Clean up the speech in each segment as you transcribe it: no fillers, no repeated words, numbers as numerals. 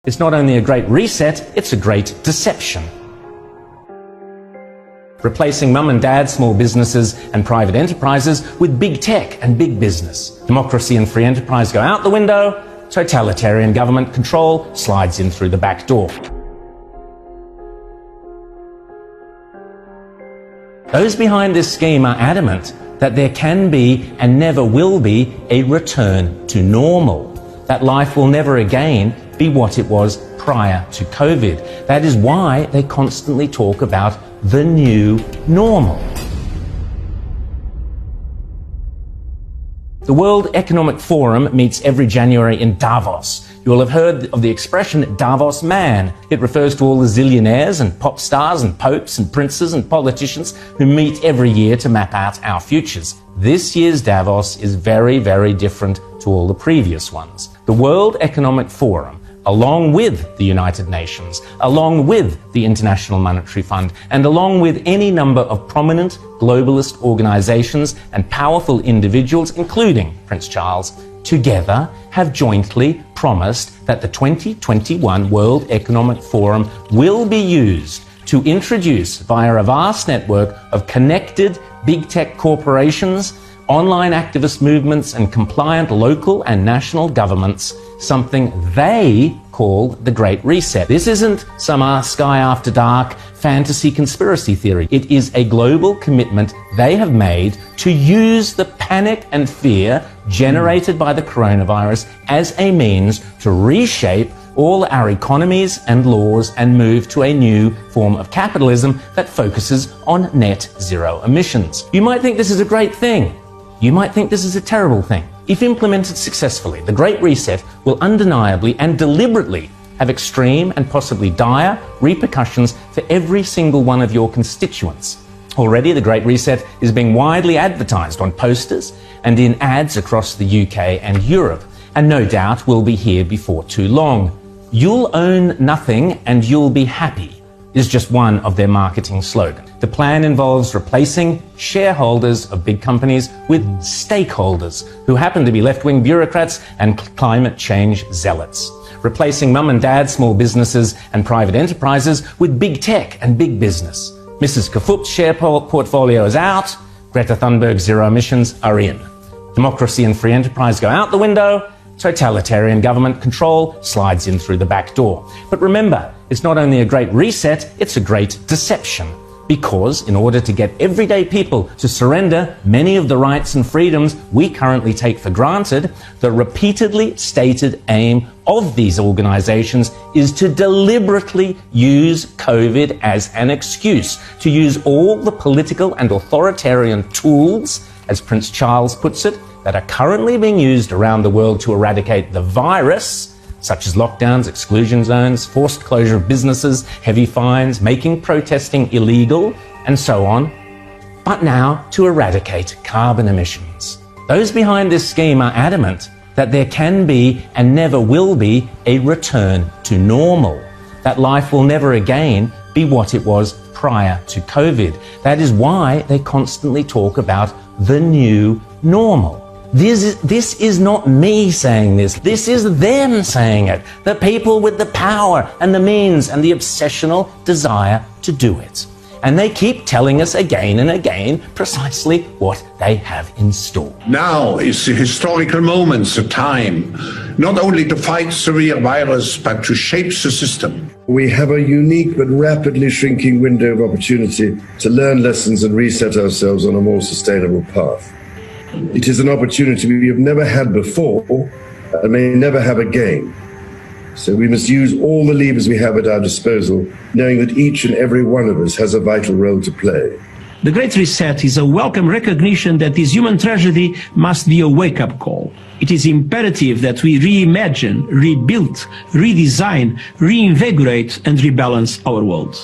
It's not only a great reset, it's a great deception. Replacing mum and dad small businesses and private enterprises with big tech and big business. Democracy and free enterprise go out the window, totalitarian government control slides in through the back door. Those behind this scheme are adamant that there can be and never will be a return to normal, that life will never again be what it was prior to COVID. That is why they constantly talk about the new normal. The World Economic Forum meets every January in Davos. You will have heard of the expression Davos man. It refers to all the zillionaires and pop stars and popes and princes and politicians who meet every year to map out our futures. This year's Davos is very, very different to all the previous ones. The World Economic Forum, along with the United Nations, along with the International Monetary Fund, and along with any number of prominent globalist organizations and powerful individuals, including Prince Charles, together have jointly promised that the 2021 World Economic Forum will be used to introduce, via a vast network of connected big tech corporations, online activist movements and compliant local and national governments, something they call the Great Reset. This isn't some Sky After Dark fantasy conspiracy theory. It is a global commitment they have made to use the panic and fear generated by the coronavirus as a means to reshape all our economies and laws and move to a new form of capitalism that focuses on net zero emissions. You might think this is a great thing. You might think this is a terrible thing. If implemented successfully, the Great Reset will undeniably and deliberately have extreme and possibly dire repercussions for every single one of your constituents. Already, the Great Reset is being widely advertised on posters and in ads across the UK and Europe, and no doubt will be here before too long. You'll own nothing and you'll be happy is just one of their marketing slogans. The plan involves replacing shareholders of big companies with stakeholders who happen to be left-wing bureaucrats and climate change zealots. Replacing mum and dad small businesses and private enterprises with big tech and big business. Mrs. Kafup's share portfolio is out, Greta Thunberg's zero emissions are in. Democracy and free enterprise go out the window, totalitarian government control slides in through the back door. But remember, it's not only a great reset, it's a great deception. Because in order to get everyday people to surrender many of the rights and freedoms we currently take for granted, the repeatedly stated aim of these organizations is to deliberately use COVID as an excuse, to use all the political and authoritarian tools, as Prince Charles puts it, that are currently being used around the world to eradicate the virus, such as lockdowns, exclusion zones, forced closure of businesses, heavy fines, making protesting illegal, and so on, but now to eradicate carbon emissions. Those behind this scheme are adamant that there can be and never will be a return to normal, that life will never again be what it was prior to COVID. That is why they constantly talk about the new normal. This is not me saying this. This is them saying it. The people with the power and the means and the obsessional desire to do it. And they keep telling us again and again precisely what they have in store. Now is the historical moment, the time, not only to fight severe virus, but to shape the system. We have a unique but rapidly shrinking window of opportunity to learn lessons and reset ourselves on a more sustainable path. It is an opportunity we have never had before and may never have again. So we must use all the levers we have at our disposal, knowing that each and every one of us has a vital role to play. The Great Reset is a welcome recognition that this human tragedy must be a wake-up call. It is imperative that we reimagine, rebuild, redesign, reinvigorate and rebalance our world.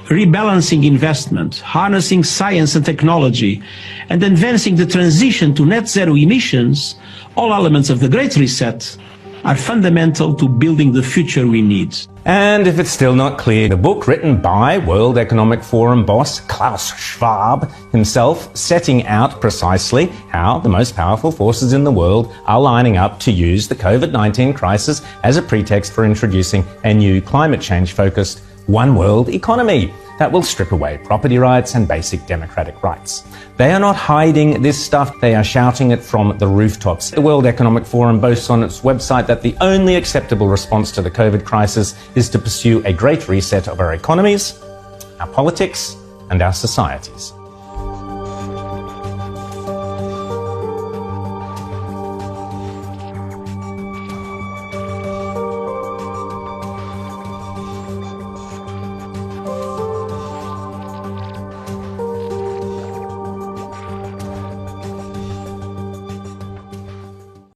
Rebalancing investment, harnessing science and technology, and advancing the transition to net zero emissions, all elements of the Great Reset, are fundamental to building the future we need. And if it's still not clear, the book written by World Economic Forum boss Klaus Schwab himself, setting out precisely how the most powerful forces in the world are lining up to use the COVID-19 crisis as a pretext for introducing a new climate change-focused one world economy that will strip away property rights and basic democratic rights. They are not hiding this stuff, they are shouting it from the rooftops. The World Economic Forum boasts on its website that the only acceptable response to the COVID crisis is to pursue a great reset of our economies, our politics, and our societies.